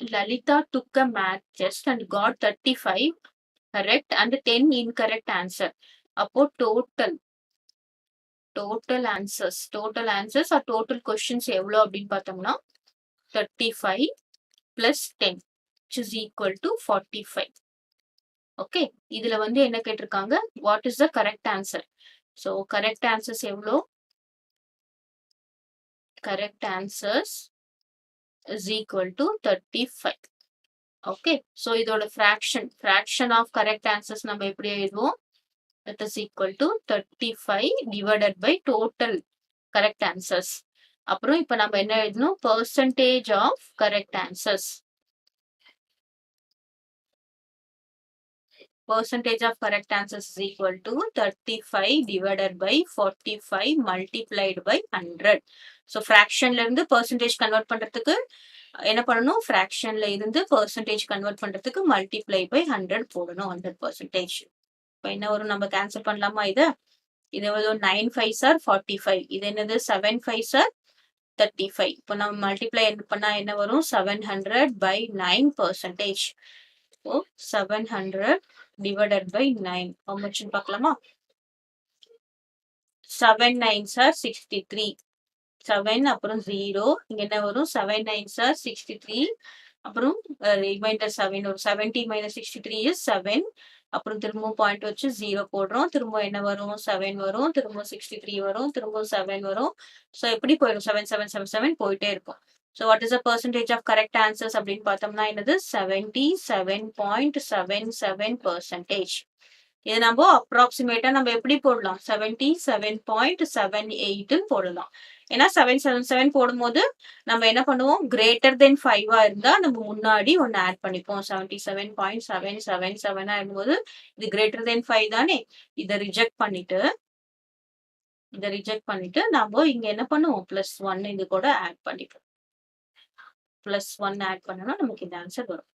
Lalita took a math test and got 35 correct and 10 incorrect answer. அப்போ total answers or total questions எவ்வளோ அப்படின்னு பார்த்தோம்னா 35 plus 10 which is equal to 45. Okay, இதுல வந்து என்ன கேட்டிருக்காங்க, what is the correct answer. So correct answers எவ்வளோ, correct answers is equal to 35. Okay, so இதோட ஃப்ராக்ஷன் ஆஃப் கரெக்ட் ஆன்சர்ஸ் நம்ம எப்படி எழுதுவோம், that is equal to 35 divided by total correct answers. அப்புறம் இப்ப நம்ம என்ன எழுதணும், percentage of correct answers. Percentage of correct answers is equal to 35 divided by 45 multiplied by 100. So fractionல இருந்து percentage convert பண்றதுக்கு என்ன பண்ணணும், fractionல இருந்து percentage convert பண்றதுக்கு multiply by 100 போடணும், 100%. இப்போ என்ன வரும், நம்ம கேன்சல் பண்ணலாமா இதை, இது எவ்வளோ 9 5s are 45, இது என்னது 7 5s are 35. இப்போ நம்ம மல்டிப்ளை பண்ணா என்ன வரும், 700 by 9%. So 700 divided by 9 how much ன்னு பார்க்கலாமா, 7 9s are 63, 7 அப்புறம் 0, இங்க என்ன வரும் 7 9s are 63, அப்புறம் ரிமைண்டர் 7 ஒரு 70 minus 63 is 7, அப்புறம் திரும்பவும் பாயிண்ட் வச்சு 0 போடுறோம், திரும்ப என்ன வரும் 7 வரும், திரும்ப 63 வரும், திரும்ப 7 வரும். ஸோ எப்படி போயிடும், 7 7 7 7 போயிட்டே இருக்கும். So what is the percentage of correct answers அப்படின்னு பார்த்தோம்னா என்னது, 77.77%. இது நம்ம அப்ராக்சிமேட்டா நம்ம எப்படி போடலாம், 77.78 போடலாம். ஏன்னா 777 போடும்போது நம்ம என்ன பண்ணுவோம், கிரேட்டர் தென் 5 இருந்தா நம்ம முன்னாடி ஒன்னு ஆட் பண்ணிப்போம். 77.777 இருக்கும்போது இது கிரேட்டர் தென் 5 தானே, இதை ரிஜெக்ட் பண்ணிட்டு நம்ம இங்க என்ன பண்ணுவோம், +1 இது கூட ஆட் பண்ணிப்போம். +1 ஆட் பண்ணனா நமக்கு இந்த ஆன்சர் வரும்.